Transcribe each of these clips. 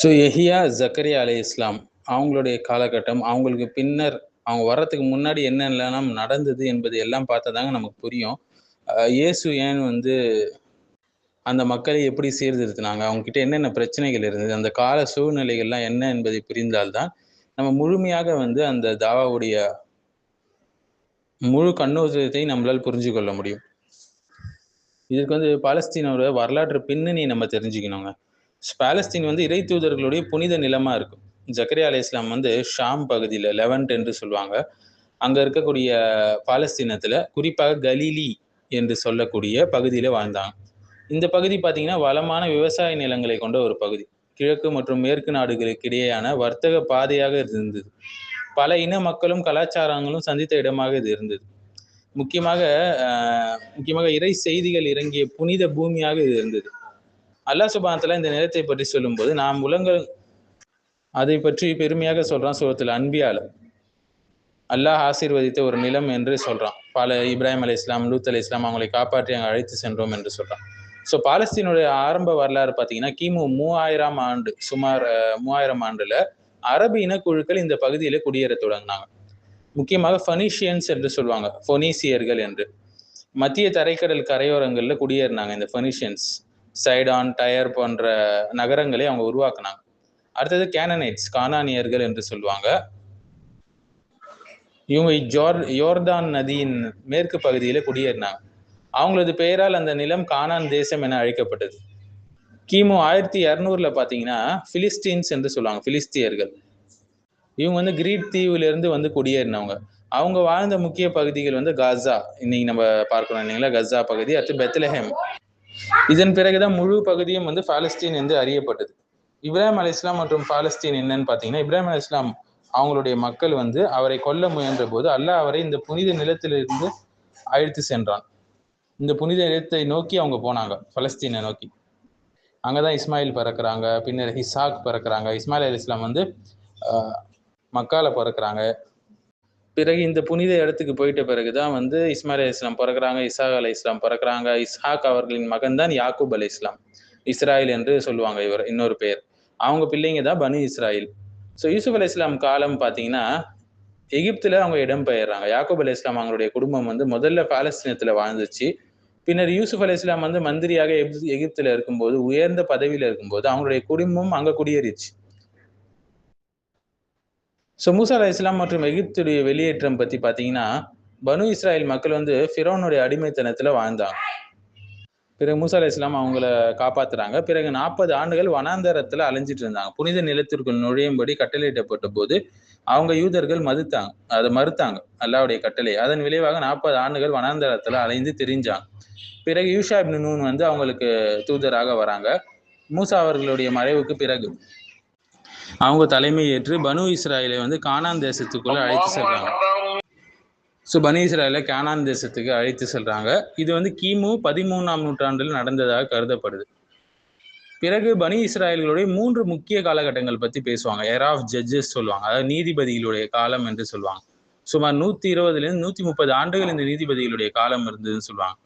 So Yahya, Zakariya அலைஹிஸ்ஸலாம் அவங்களுடைய காலகட்டம், அவங்களுக்கு பின்னர் அவங்க வர்றதுக்கு முன்னாடி என்னென்னலாம் நடந்தது என்பது எல்லாம் பார்த்தா தாங்க நமக்கு புரியும். இயேசு ஏன் வந்து அந்த மக்களை எப்படி சீர்திருத்தினாங்க? அவங்க கிட்ட என்னென்ன பிரச்சனைகள் இருந்தது? அந்த கால சூழ்நிலைகள்லாம் என்ன என்பதை புரிந்தால் தான், நம்ம முழுமையாக வந்து அந்த தாவாவுடைய முழு கண்ணோட்டத்தை நம்மளால் புரிஞ்சு கொள்ள முடியும். இதுக்கு வந்து பாலஸ்தீனோட வரலாற்று பின்னணியை நம்ம தெரிஞ்சுக்கணுங்க. பாலஸ்தீன் வந்து இறை தூதர்களுடைய புனித நிலமா இருக்கும். ஜக்கரியா அலைஹிஸ்ஸலாம் வந்து ஷாம் பகுதியில லெவன்ட் என்று சொல்லுவாங்க. அங்க இருக்கக்கூடிய பாலஸ்தீனத்துல குறிப்பாக கலீலி என்று சொல்லக்கூடிய பகுதியில வாழ்ந்தாங்க. இந்த பகுதி பார்த்தீங்கன்னா, வளமான விவசாய நிலங்களை கொண்ட ஒரு பகுதி. கிழக்கு மற்றும் மேற்கு நாடுகளுக்கு இடையேயான வர்த்தக பாதையாக இருந்தது. பல இன மக்களும் கலாச்சாரங்களும் சந்தித்த இடமாக இது இருந்தது. முக்கியமாக முக்கியமாக இறை செய்திகள் இறங்கிய புனித பூமியாக இது இருந்தது. அல்லாஹ் சுப்ஹானஹு வ தஆலா இந்த நிலத்தை பற்றி சொல்லும்போது, நாம் உலங்கள் அதை பற்றி பெருமையாக சொல்றான் சூரத்துல் அன்பியால. அல்லாஹ் ஆசீர்வதித்த ஒரு நிலம் என்று சொல்றான். இப்ராஹிம் அலைஹிஸ்ஸலாம், லூத் அலைஹிஸ்ஸலாம் அவங்களை காப்பாற்றி அங்கு அழைத்து சென்றோம் என்று சொல்றான். ஸோ பாலஸ்தீனுடைய ஆரம்ப வரலாறு பார்த்தீங்கன்னா, கிமு 3000 ஆண்டு, சுமார் 3000 ஆண்டுல அரபு இனக்குழுக்கள் இந்த பகுதியில குடியேற தொடங்கினாங்க. முக்கியமாக ஃபெனீஷியன்ஸ் என்று சொல்லுவாங்க, ஃபொனீசியர்கள் என்று. மத்திய தரைக்கடல் கரையோரங்கள்ல குடியேறினாங்க இந்த ஃபெனீஷியன்ஸ். சைடான், டயர் போன்ற நகரங்களை அவங்க உருவாக்குனாங்க. அடுத்தது கேனனைட்ஸ், கானானியர்கள் என்று சொல்லுவாங்க. இவங்க யோர்தான் நதியின் மேற்கு பகுதியில குடியேறினாங்க. அவங்களது பெயரால் அந்த நிலம் கானான் தேசம் என அழைக்கப்பட்டது. கிமு 1200 பார்த்தீங்கன்னா பிலிஸ்டீன்ஸ் என்று சொல்லுவாங்க, பிலிஸ்தியர்கள். இவங்க வந்து கிரீட் தீவிலிருந்து வந்து குடியேறினவங்க. அவங்க வாழ்ந்த முக்கிய பகுதிகள் வந்து காசா, இன்னைக்கு நம்ம பார்க்கணும் இல்லைங்களா, கசா பகுதி, அடுத்து பெத்லஹேம். இதன் பிறகுதான் முழு பகுதியும் வந்து பாலஸ்தீன் என்று அறியப்பட்டது. இப்ராஹிம் அலைஹிஸ்ஸலாம் மற்றும் பாலஸ்தீன் என்னன்னு பார்த்தீங்கன்னா, இப்ராஹிம் அலைஹிஸ்ஸலாம் அவங்களுடைய மக்கள் வந்து அவரை கொல்ல முயன்ற போது அல்லாஹ் அவரை இந்த புனித நிலத்திலிருந்து அழைத்து சென்றான். இந்த புனித நிலத்தை நோக்கி அவங்க போனாங்க, பலஸ்தீனை நோக்கி. அங்கதான் இஸ்மாயில் பிறக்கிறாங்க, பின்னர் இசாக் பிறக்கிறாங்க. இஸ்மாயில் அலைஹிஸ்ஸலாம் வந்து மக்கால பிறக்கிறாங்க. பிறகு இந்த புனித இடத்துக்கு போயிட்ட பிறகுதான் வந்து இஸ்மாயில் அலைஹிஸ்ஸலாம் பிறக்கிறாங்க, இசாக் அலைஹிஸ்ஸலாம் பிறக்கிறாங்க. இஸ்ஹாக் அவர்களின் மகன் தான் யாக்கூப் அலைஹிஸ்ஸலாம். இஸ்ராயில் என்று சொல்லுவாங்க இவர் இன்னொரு பெயர். அவங்க பிள்ளைங்க தான் பனு இஸ்ராயில். ஸோ யூசுப் அலைஹிஸ்ஸலாம் காலம் பார்த்தீங்கன்னா, எகிப்துல அவங்க இடம் பெயர்றாங்க. யாக்கூப் அலைஹிஸ்ஸலாம் அவங்களுடைய குடும்பம் வந்து முதல்ல பாலஸ்தீனத்துல வாழ்ந்துச்சு. பின்னர் யூசுப் அலைஹிஸ்ஸலாம் வந்து மந்திரியாக எகிப்துல இருக்கும்போது, உயர்ந்த பதவியில இருக்கும்போது அவங்களுடைய குடும்பம் அங்க குடியேறிச்சு. ஸோ மூசா அலைஹிஸ்ஸலாம் மற்றும் எகிப்துடைய வெளியேற்றம் பத்தி பார்த்தீங்கன்னா, பனு இஸ்ராயில் மக்கள் வந்து ஃபிரௌனுடைய அடிமைத்தனத்துல வாழ்ந்தாங்க. பிறகு மூசா அலைஹிஸ்ஸலாம் அவங்கள காப்பாத்துறாங்க. பிறகு 40 ஆண்டுகள் வனாந்தரத்துல அலைஞ்சிட்டு இருந்தாங்க. புனித நிலத்திற்குள் நுழையும்படி கட்டளையிடப்பட்ட போது அவங்க யூதர்கள் மறுத்தாங்க அல்லாஹ்வுடைய கட்டளை. அதன் விளைவாக 40 ஆண்டுகள் வனாந்தரத்துல அலைந்து திரிஞ்சாங்க. பிறகு யூஷா இப்னு நூன் வந்து அவங்களுக்கு தூதராக வராங்க. மூசா அவர்களுடைய மறைவுக்கு பிறகு அவங்க தலைமை ஏற்று பனு இஸ்ராயலை வந்து கானான் தேசத்துக்குள்ள அழைத்து செல்றாங்க. ஸோ பனு இஸ்ராயலை கானான் தேசத்துக்கு அழைத்து செல்றாங்க. இது வந்து கிமு 13ஆம் நூற்றாண்டில் நடந்ததாக கருதப்படுது. பிறகு பனு இஸ்ராயல்களுடைய 3 முக்கிய காலகட்டங்கள் பத்தி பேசுவாங்க. எரா ஆஃப் ஜட்ஜஸ் சொல்லுவாங்க, அதாவது நீதிபதிகளுடைய காலம் என்று சொல்லுவாங்க. சுமார் 120 130 ஆண்டுகள் இந்த நீதிபதிகளுடைய காலம் இருந்ததுன்னு சொல்லுவாங்க.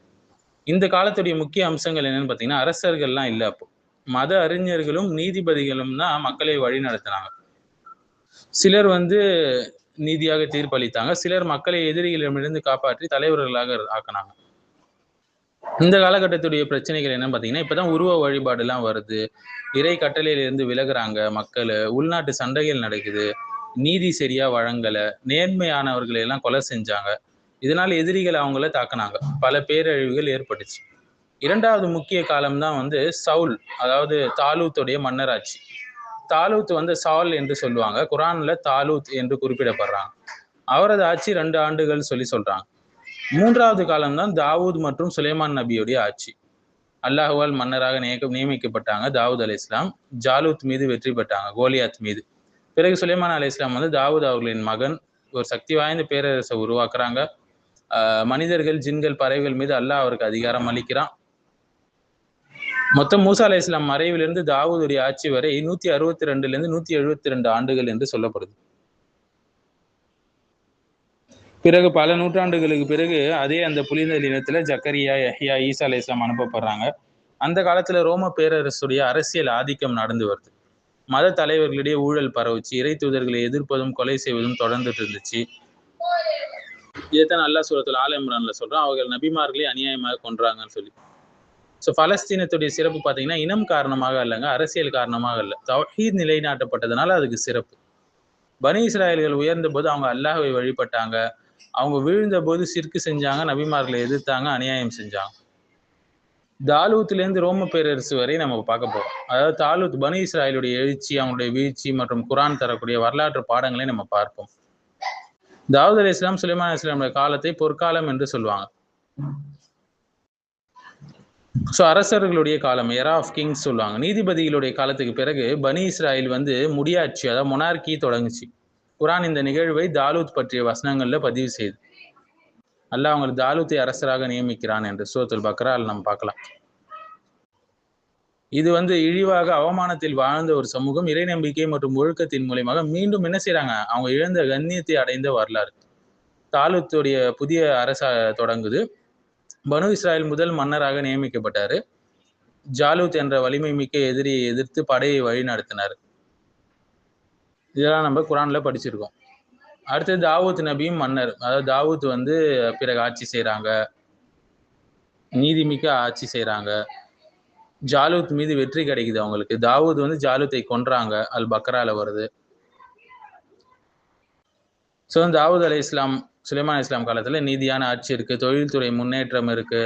இந்த காலத்துடைய முக்கிய அம்சங்கள் என்னன்னு பார்த்தீங்கன்னா, அரசர்கள்லாம் இல்லை. அப்போ மத அறிஞர்களும் நீதிபதிகளும் தான் மக்களை வழி நடத்தினாங்க. சிலர் வந்து நீதியாக தீர்ப்பளித்தாங்க, சிலர் மக்களை எதிரிகளிடமிருந்து காப்பாற்றி தலைவர்களாக ஆக்கினாங்க. இந்த காலகட்டத்துடைய பிரச்சனைகள் என்னன்னு பார்த்தீங்கன்னா, இப்பதான் உருவ வழிபாடு எல்லாம் வருது, இறை கட்டளையிலிருந்து விலகுறாங்க மக்கள், உள்நாட்டு சண்டைகள் நடக்குது, நீதி சரியா வழங்கல, நேர்மையானவர்களை எல்லாம் கொலை செஞ்சாங்க. இதனால எதிரிகள் அவங்கள தாக்குனாங்க, பல பேரழிவுகள் ஏற்பட்டுச்சு. இரண்டாவது முக்கிய காலம் தான் வந்து சவுல், அதாவது தாலூத்துடைய மன்னராட்சி. தாலூத் வந்து சால் என்று சொல்லுவாங்க, குரான்ல தாலூத் என்று குறிப்பிடப்படுறாங்க. அவரது ஆட்சி 2 ஆண்டுகள் சொல்றாங்க. மூன்றாவது காலம் தான் தாவூத் மற்றும் சுலைமான் நபியுடைய ஆட்சி. அல்லாஹுவால் மன்னராக நியமிக்கப்பட்டாங்க தாவூத் அலைஹிஸ்ஸலாம். ஜாலூத் மீது வெற்றி பெற்றாங்க, கோலியாத் மீது. பிறகு சுலைமான் அலைஹிஸ்ஸலாம் வந்து தாவூத் அவர்களின் மகன், ஒரு சக்தி வாய்ந்த பேரரசை உருவாக்குறாங்க. மனிதர்கள், ஜின்கள், பறவைகள் மீது அல்லாஹ் அவருக்கு அதிகாரம் அளிக்கிறான். மொத்தம் மூசா அலைஹிஸ்ஸலாம் மறைவிலிருந்து தாவூதுடைய ஆட்சி வரை 162 172 ஆண்டுகள் என்று சொல்லப்படுது. பிறகு பல நூற்றாண்டுகளுக்கு பிறகு அதே அந்த புனித நிலத்துல ஜக்கரியா, யஹ்யா, ஈசா அலைஹிஸ்ஸலாம் அனுப்பப்படுறாங்க. அந்த காலத்துல ரோம பேரரசுடைய அரசியல் ஆதிக்கம் நடந்து வருது. மத தலைவர்களிடையே ஊழல் பரவுச்சு, இறை தூதர்களை எதிர்ப்பதும் கொலை செய்வதும் தொடர்ந்துட்டு இருந்துச்சு. இதைத்தான் அல்லாஹ் சூரத்துல் ஆல இம்ரான்ல சொல்றான், அவர்கள் நபிமார்களை அநியாயமாக கொன்றாங்கன்னு சொல்லி. ஸோ பலஸ்தீனத்துடைய சிறப்பு பார்த்தீங்கன்னா இனம் காரணமாக அல்லங்க, அரசியல் காரணமாக அல்ல, தௌஹீத் நிலைநாட்டப்பட்டதுனால அதுக்கு சிறப்பு. பனி இஸ்ராயல்கள் உயர்ந்த போது அவங்க அல்லாஹ்வை வழிபட்டாங்க, அவங்க வீழ்ந்த போது சிற்கு செஞ்சாங்க, நபிமார்களை எதிர்த்தாங்க, அநியாயம் செஞ்சாங்க. தாலூத்திலிருந்து ரோம பேரரசு வரை நம்ம பார்க்க போறோம். அதாவது தாலூத் பனி இஸ்ராயலுடைய எழுச்சி, அவங்களுடைய வீழ்ச்சி மற்றும் குரான் தரக்கூடிய வரலாற்று பாடங்களை நம்ம பார்ப்போம். தாவூத் அலைஹிஸ்ஸலாம், சுலைமான் அலைஹிஸ்ஸலாமுடைய காலத்தை பொற்காலம் என்று சொல்லுவாங்க. ஸோ அரசர்களுடைய காலம், எரா ஆஃப் கிங்ஸ் சொல்லுவாங்க. நீதிபதிகளுடைய காலத்துக்கு பிறகு பனி இஸ்ராயில் வந்து முடியாட்சி, அதாவது மொனார்கி தொடங்குச்சு. குரான் இந்த நிகழ்வை தாலூத் பற்றிய வசனங்கள்ல பதிவு செய்து அல்லாஹ் அவங்களுக்கு தாலூத்தை அரசராக நியமிக்கிறான் என்று சூரத்துல் பக்ரால் நம்ம பார்க்கலாம். இது வந்து இழிவாக அவமானத்தில் வாழ்ந்த ஒரு சமூகம் இறை நம்பிக்கை மற்றும் ஒழுக்கத்தின் மூலமாக மீண்டும் என்ன செய்யறாங்க, அவங்க இழந்த கண்ணியத்தை அடைந்த வரலாறு. தாலூத்துடைய புதிய அரச தொடங்குது. பனு இஸ்ராயல் முதல் மன்னராக நியமிக்கப்பட்டாரு. ஜாலூத் என்ற வலிமை மிக்க எதிரியை எதிர்த்து படையை வழி நடத்தினார். இதெல்லாம் நம்ம குரான்ல படிச்சிருக்கோம். அடுத்தது தாவூத் நபியும் மன்னர். அதாவது தாவூத் வந்து பிறகு ஆட்சி செய்யறாங்க, நீதிமிக்க ஆட்சி செய்யறாங்க. ஜாலூத் மீது வெற்றி கிடைக்குது அவங்களுக்கு. தாவூத் வந்து ஜாலூத்தை கொன்றாங்க, அல் பக்ரால வருது. ஸோ தாவூத் அலை இஸ்லாம், சுலைமான் அலை இஸ்லாம் காலத்துல நீதியான ஆட்சி இருக்கு, தொழில்துறை முன்னேற்றம் இருக்கு,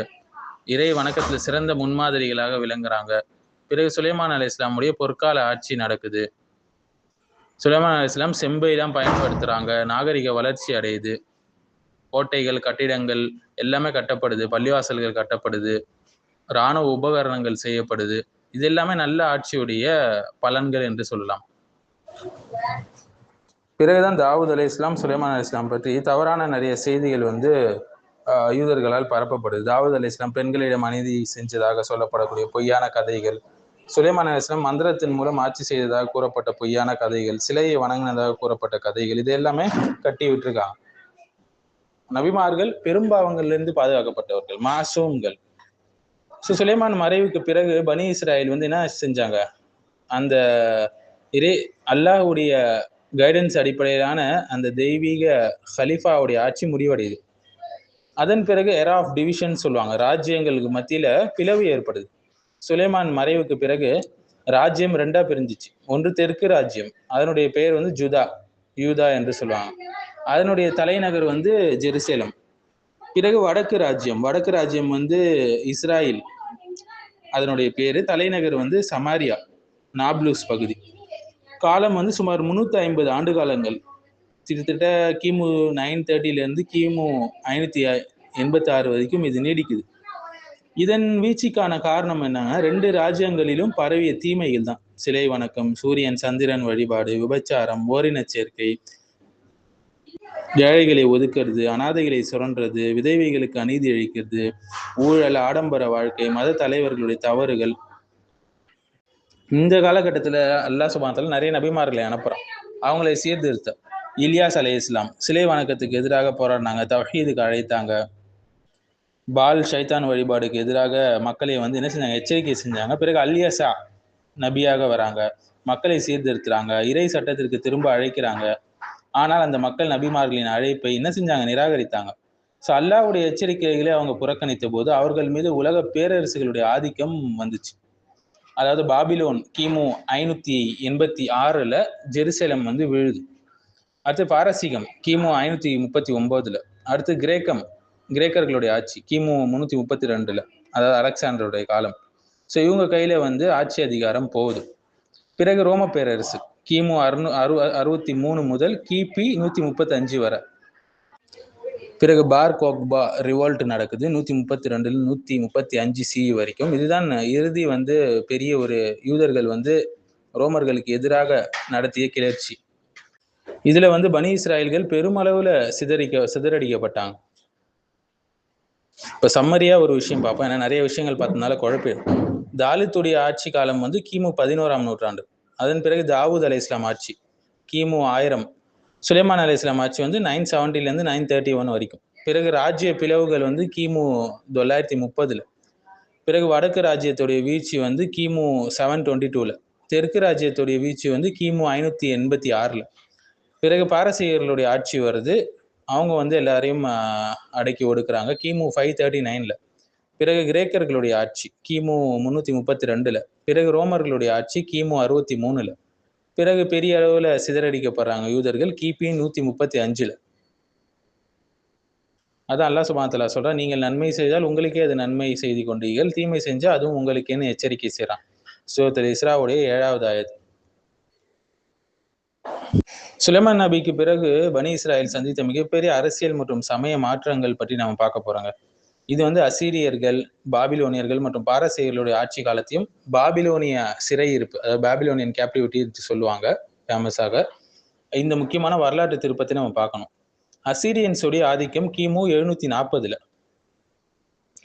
இறை வணக்கத்துல சிறந்த முன்மாதிரிகளாக விளங்குறாங்க. பிறகு சுலைமான் அலை இஸ்லாமுடைய பொற்கால ஆட்சி நடக்குது. சுலைமான் அலை இஸ்லாம் செம்பை தான் பயன்படுத்துறாங்க, நாகரிக வளர்ச்சி அடையுது, கோட்டைகள் கட்டிடங்கள் எல்லாமே கட்டப்படுது, பள்ளிவாசல்கள் கட்டப்படுது, இராணுவ உபகரணங்கள் செய்யப்படுது. இது எல்லாமே நல்ல ஆட்சியுடைய பலன்கள் என்று சொல்லலாம். பிறகுதான் தாவூத் அலை இஸ்லாம், சுலைமான் அலை இஸ்லாம் பற்றி தவறான நிறைய செய்திகள் வந்து யூதர்களால் பரப்பப்படுது. தாவூத் அலை இஸ்லாம் பெண்களிடம் அநீதி செஞ்சதாக சொல்லப்படக்கூடிய பொய்யான கதைகள், சுலைமான் அலை இஸ்லாம் மந்திரத்தின் மூலம் ஆட்சி செய்ததாக கூறப்பட்ட பொய்யான கதைகள், சிலையை வணங்கினதாக கூறப்பட்ட கதைகள், இது எல்லாமே கட்டி விட்டுருக்காங்க. நபிமார்கள் பெரும்பாவங்கள்ல இருந்து பாதுகாக்கப்பட்டவர்கள், மாசூம்கள். சுலைமான் மறைவுக்கு பிறகு பனி இஸ்ராயல் வந்து என்ன செஞ்சாங்க, அந்த அல்லாஹ்வுடைய கைடன்ஸ் அடிப்படையிலான அந்த தெய்வீக ஹலீஃபாவுடைய ஆட்சி முடிவடையுது. அதன் பிறகு எரா ஆஃப் டிவிஷன் சொல்லுவாங்க, ராஜ்யங்களுக்கு மத்தியில பிளவு ஏற்படுது. சுலைமான் மறைவுக்கு பிறகு ராஜ்யம் ரெண்டா பிரிஞ்சிச்சு. ஒன்று தெற்கு ராஜ்யம், அதனுடைய பெயர் வந்து யூதா என்று சொல்லுவாங்க, அதனுடைய தலைநகர் வந்து ஜெருசலேம். பிறகு வடக்கு ராஜ்யம் வந்து இஸ்ராயில், அதனுடைய பேரு, தலைநகர் வந்து சமாரியா, நாப்லூஸ் பகுதி. காலம் வந்து சுமார் 350 ஆண்டு காலங்கள், கிட்டத்தட்ட கிமு 930 இருந்து கிமு 586 வரைக்கும் இது நீடிக்குது. இதன் வீழ்ச்சிக்கான காரணம் என்னன்னா, 2 ராஜ்யங்களிலும் பரவிய தீமைகள் தான். சிலை வணக்கம், சூரியன் சந்திரன் வழிபாடு, விபச்சாரம், ஓரின சேர்க்கை, ஏழைகளை ஒதுக்குறது, அனாதைகளை சுரண்டுறது, விதவைகளுக்கு அநீதி அளிக்கிறது, ஊழல், ஆடம்பர வாழ்க்கை, மத தலைவர்களுடைய தவறுகள். இந்த காலகட்டத்துல அல்லாஹ் சுப்ஹானஹு வ தஆலா நிறைய நபிமார்களை அனுப்புறான், அவங்களை சீர்திருத்த. இலியாஸ் அலை இஸ்லாம் சிலை வணக்கத்துக்கு எதிராக போராடினாங்க, தவ்ஹீதுக்கு அழைத்தாங்க, பால் ஷைத்தான் வழிபாடுக்கு எதிராக மக்களை வந்து என்ன செஞ்சாங்க, எச்சரிக்கை செஞ்சாங்க. பிறகு அல்யசா நபியாக வராங்க, மக்களை சீர்திருத்துறாங்க, இறை சட்டத்திற்கு திரும்ப அழைக்கிறாங்க. ஆனால் அந்த மக்கள் நபிமார்களின் அழைப்பை என்ன செஞ்சாங்க, நிராகரித்தாங்க. ஸோ அல்லாஹ்வுடைய எச்சரிக்கைகளை அவங்க புறக்கணித்த போது அவர்கள் மீது உலக பேரரசுகளுடைய ஆதிக்கம் வந்துச்சு. அதாவது பாபிலோன் கிமு 586 ஜெருசலேம் வந்து விழுது. அடுத்து பாரசீகம் கிமு 539. அடுத்து கிரேக்கர்களுடைய ஆட்சி கிமு 332, அதாவது அலெக்சாண்டருடைய காலம். ஸோ இவங்க கையில வந்து ஆட்சி அதிகாரம் போகுது. பிறகு ரோம பேரரசு கிமு 663 முதல் கிபி 135 வரை. பிறகு பார் கோக்பா ரிவோல்ட் நடக்குது 132 135 CE வரைக்கும். இதுதான் இறுதி வந்து பெரிய ஒரு யூதர்கள் வந்து ரோமர்களுக்கு எதிராக நடத்திய கிளர்ச்சி. இதுல வந்து பனி இஸ்ராயல்கள் பெருமளவுல சிதறடிக்கப்பட்டாங்க. இப்ப சம்மரியா ஒரு விஷயம் பார்ப்போம், ஏன்னா நிறைய விஷயங்கள் பார்த்ததுனால குழப்பிடும். தாலித்துடைய ஆட்சி காலம் வந்து கிமு 11ஆம் நூற்றாண்டு. அதன் பிறகு தாவூத் அலை இஸ்லாம் ஆட்சி கிமு 1000. சுலைமான் அலை இஸ்லாம் ஆட்சி வந்து 970 இருந்து 931 வரைக்கும். பிறகு ராஜ்ய பிளவுகள் வந்து கிமு 930. பிறகு வடக்கு ராஜ்யத்துடைய வீழ்ச்சி வந்து கிமு 722. தெற்கு ராஜ்யத்துடைய வீழ்ச்சி வந்து கிமு 586. பிறகு பாரசீகர்களுடைய ஆட்சி வருது. அவங்க வந்து எல்லாரையும் அடக்கி ஒடுக்குறாங்க கிமு 539. பிறகு கிரேக்கர்களுடைய ஆட்சி கிமு 332. பிறகு ரோமர்களுடைய ஆட்சி கிமு 63. பிறகு பெரிய அளவுல சிதறடிக்கப்படுறாங்க யூதர்கள் கிபி 135. அதான் அல்லாஹ் சுப்ஹானஹு வ தஆலா சொல்றான், நீங்கள் நன்மை செய்தால் உங்களுக்கே அது நன்மை செய்து கொண்டீர்கள், தீமை செஞ்சா அதுவும் உங்களுக்கேன்னு எச்சரிக்கை செய்றான். சூரத்துல் இஸ்ராவுடைய 7வது ஆயத். சுலைமான் நபிக்கு பிறகு பனி இஸ்ராயல் சந்தித்த மிகப்பெரிய அரசியல் மற்றும் சமய மாற்றங்கள் பற்றி நாம பார்க்க போறோங்க. இது வந்து அசீரியர்கள், பாபிலோனியர்கள் மற்றும் பாரசீகர்களுடைய ஆட்சி காலத்தையும் பாபிலோனிய சிறையிருப்பு, அதாவது பாபிலோனியன் கேப்டிவிட்டி சொல்லுவாங்க ஃபேமஸாக. இந்த முக்கியமான வரலாற்று திருப்பத்தை நம்ம பார்க்கணும். அசீரியன்ஸுடைய ஆதிக்கம் கிமு 740.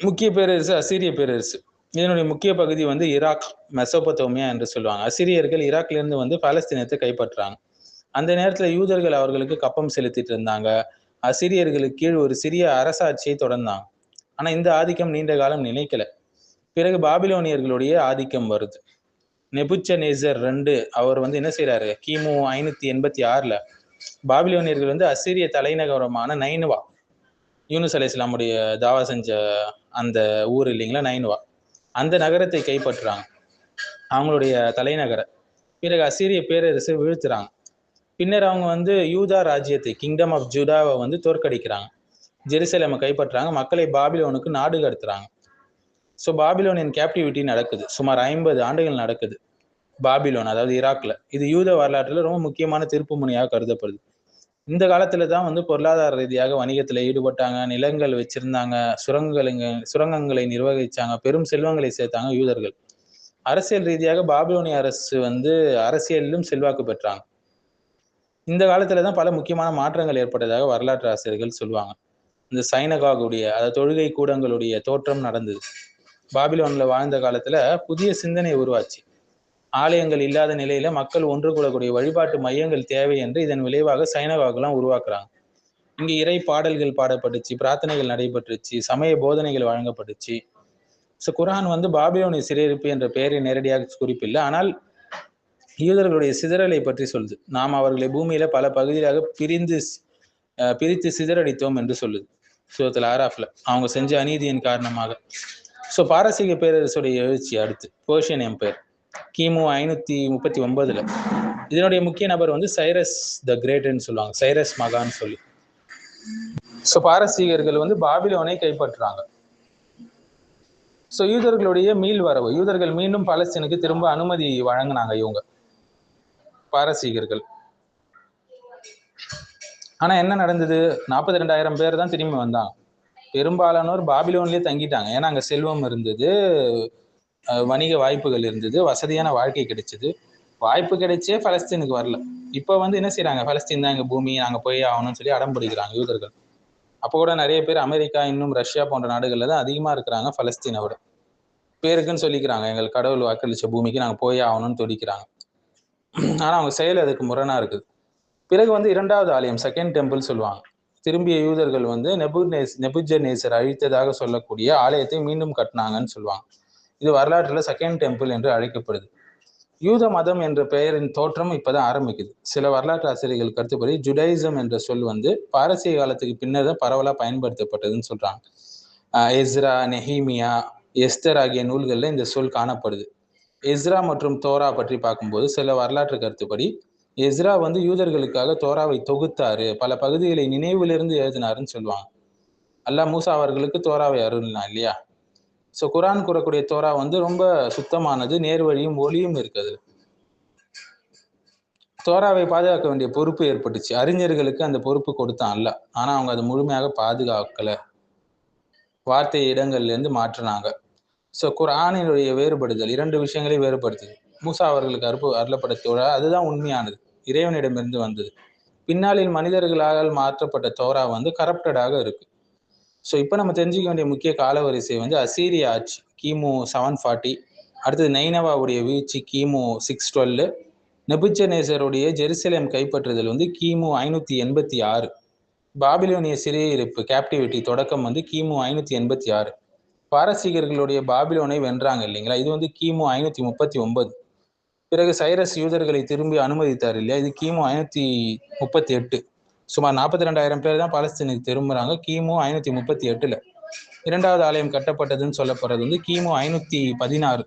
முக்கிய பேரரசு அசீரிய பேரரசு. இதனுடைய முக்கிய பகுதி வந்து ஈராக், மெசோபொத்தேமியா என்று சொல்லுவாங்க. அசீரியர்கள் ஈராக்ல இருந்து வந்து பாலஸ்தீனத்தை கைப்பற்றாங்க. அந்த நேரத்துல யூதர்கள் அவர்களுக்கு கப்பம் செலுத்திட்டு இருந்தாங்க. அசீரியர்களுக்கு கீழ் ஒரு சிறிய அரசாட்சியை தொடர்ந்தாங்க. ஆனா இந்த ஆதிக்கம் நீண்ட காலம் நிலைக்கல. பிறகு பாபிலோனியர்களுடைய ஆதிக்கம் வருது. நெபுச்சநேசர் 2 அவர் வந்து என்ன செய்யறாரு, கிமு 586 பாபிலோனியர்கள் வந்து அசீரிய தலைநகரமான நைனுவா, யூனுஸ் அலைஹிஸ்ஸலாமுடைய தாவா செஞ்ச அந்த ஊர் இல்லைங்களா நைனுவா, அந்த நகரத்தை கைப்பற்றுறாங்க, அவங்களுடைய தலைநகரை. பிறகு அசீரிய பேரரசை வீழ்த்துறாங்க. பின்னர் அவங்க வந்து யூதா ராஜ்யத்தை, கிங்டம் ஆஃப் ஜூடாவை வந்து தோற்கடிக்கிறாங்க. ஜெருசலேமை கைப்பற்றுறாங்க, மக்களை பாபிலோனுக்கு நாடு கடத்துறாங்க. ஸோ பாபிலோனியன் கேப்டிவிட்டி நடக்குது, சுமார் 50 ஆண்டுகள் நடக்குது பாபிலோன், அதாவது ஈராக்ல. இது யூத வரலாற்றுல ரொம்ப முக்கியமான திருப்பு முனையாக கருதப்படுது. இந்த காலத்துல தான் வந்து பொருளாதார ரீதியாக வணிகத்துல ஈடுபட்டாங்க, நிலங்கள் வச்சிருந்தாங்க, சுரங்கங்களை நிர்வகிச்சாங்க, பெரும் செல்வங்களை சேர்த்தாங்க யூதர்கள். அரசியல் ரீதியாக பாபிலோனிய அரசு வந்து அரசியலிலும் செல்வாக்கு பெற்றாங்க. இந்த காலத்துலதான் பல முக்கியமான மாற்றங்கள் ஏற்பட்டதாக வரலாற்று ஆசிரியர்கள் சொல்லுவாங்க. இந்த சைனகாகுடைய, அதாவது தொழுகை கூடங்களுடைய தோற்றம் நடந்தது. பாபிலோன்ல வாழ்ந்த காலத்துல புதிய சிந்தனை உருவாச்சு. ஆலயங்கள் இல்லாத நிலையில மக்கள் ஒன்று கூடக்கூடிய வழிபாட்டு மையங்கள் தேவை என்று இதன் விளைவாக சைனகாகுலாம் உருவாக்குறாங்க. இங்க இறை பாடல்கள் பாடப்பட்டுச்சு, பிரார்த்தனைகள் நடைபெற்றுச்சு, சமய போதனைகள் வழங்கப்பட்டுச்சு. ஸோ குர்ஆன் வந்து பாபிலோனிய சிறையிருப்பு என்ற பெயரை நேரடியாக குறிப்பில்லை, ஆனால் யூதர்களுடைய சிதறலை பற்றி சொல்லுது. நாம் அவர்களை பூமியில பல பகுதியாக பிரித்து சிதறடித்தோம் என்று சொல்லுது சூரத்துல் ஆராஃப்ல, அவங்க செஞ்ச அநீதியின் காரணமாக. ஸோ பாரசீக பேரரசுடைய எழுச்சி அடுத்து பெர்ஷியன் எம்பையர் கிமு 539. இதனுடைய முக்கிய நபர் வந்து சைரஸ் த கிரேட்ன்னு சொல்லுவாங்க, சைரஸ் மகான்னு சொல்லி. ஸோ பாரசீகர்கள் வந்து பாபிலோனை கைப்பற்றுறாங்க. ஸோ யூதர்களுடைய மீள்வரவு, யூதர்கள் மீண்டும் பாலஸ்தீனுக்கு திரும்ப அனுமதி வழங்கினாங்க இவங்க பாரசீகர்கள். ஆனா என்ன நடந்தது, 42,000 பேர் தான் திரும்பி வந்தாங்க. பெரும்பாலானோர் பாபிலோன்லயே தங்கிட்டாங்க. ஏன்னா அங்க செல்வம் இருந்தது, வணிக வாய்ப்புகள் இருந்தது, வசதியான வாழ்க்கை கிடைச்சது. வாய்ப்பு கிடைச்சே பலஸ்தீனுக்கு வரல. இப்ப வந்து என்ன செய்யறாங்க, பலஸ்தீன் தான் எங்க பூமி, நாங்க போய் ஆகணும்னு சொல்லி அடம் பிடிக்கிறாங்க யூதர்கள். அப்போ கூட நிறைய பேர் அமெரிக்கா, இன்னும் ரஷ்யா போன்ற நாடுகள்ல தான் அதிகமா இருக்கிறாங்க பலஸ்தீனை விட. பேருக்குன்னு சொல்லிக்கிறாங்க, எங்கள் கடவுள் வாக்களிச்ச பூமிக்கு நாங்க போய் ஆகணும்னு துடிக்கிறாங்க. ஆனா அவங்க செயல் அதுக்கு முரணா இருக்குது. பிறகு வந்து 2வது ஆலயம், செகண்ட் டெம்பிள் சொல்லுவாங்க. திரும்பிய யூதர்கள் வந்து நெபுச்சத்நேசர் அழித்ததாக சொல்லக்கூடிய ஆலயத்தை மீண்டும் கட்டினாங்கன்னு சொல்லுவாங்க. இது வரலாற்றுல செகண்ட் டெம்பிள் என்று அழைக்கப்படுது. யூத மதம் என்ற பெயரின் தோற்றம் இப்பதான் ஆரம்பிக்குது. சில வரலாற்று ஆசிரியர்கள் கருத்துப்படி ஜுடைசம் என்ற சொல் வந்து பாரசீக காலத்துக்கு பின்னர் தான் பரவலா பயன்படுத்தப்பட்டதுன்னு சொல்றாங்க. எஸ்ரா, நெஹீமியா, எஸ்தர் ஆகிய நூல்கள்ல இந்த சொல் காணப்படுது. எஸ்ரா மற்றும் தோரா பற்றி பார்க்கும்போது சில வரலாற்று கருத்துப்படி எஸ்ரா வந்து யூதர்களுக்காக தோராவை தொகுத்தாரு, பல பகுதிகளை நினைவிலிருந்து எழுதினாருன்னு சொல்லுவாங்க. அல்லாஹ் மூசா அவர்களுக்கு தோராவை அருள்னா இல்லையா. ஸோ குர்ஆன் கூறக்கூடிய தோரா வந்து ரொம்ப சுத்தமானது, நேர்வழியும் ஒளியும் இருக்குது. தோராவை பாதுகாக்க வேண்டிய பொறுப்பு ஏற்பட்டுச்சு. அறிஞர்களுக்கு அந்த பொறுப்பு கொடுத்தான் அல்லாஹ். ஆனா அவங்க அதை முழுமையாக பாதுகாக்கல, வார்த்தை இடங்கள்ல இருந்து மாற்றினாங்க. ஸோ குர்ஆனினுடைய வேறுபடுதல் 2 விஷயங்களை வேறுபடுத்துது. மூசா அவர்களுக்கு அருளப்பட்ட தோரா அதுதான் உண்மையானது, இறைவனிடமிருந்து வந்தது. பின்னாளில் மனிதர்களால் மாற்றப்பட்ட தோரா வந்து கரப்டடாக இருக்கு. ஸோ இப்போ நம்ம தெரிஞ்சுக்க வேண்டிய முக்கிய காலவரிசை வந்து அசீரிய ஆட்சி கிமு 740, அடுத்தது நைனவாவுடைய வீழ்ச்சி கிமு 612, நெபுச்சத்நேசருடைய ஜெருசலேம் கைப்பற்றுதல் வந்து கிமு 586, பாபிலோனிய சிறையிருப்பு கேப்டிவிட்டி தொடக்கம் வந்து கிமு பிறகு சைரஸ் யூதர்களை திரும்பி அனுமதித்தார் இல்லையா, இது கிமு 538. சுமார் 42,000 பேர் தான் பாலஸ்தீனுக்கு திரும்புறாங்க கிமு 538. இரண்டாவது ஆலயம் கட்டப்பட்டதுன்னு சொல்லப்படுறது வந்து கிமு 516.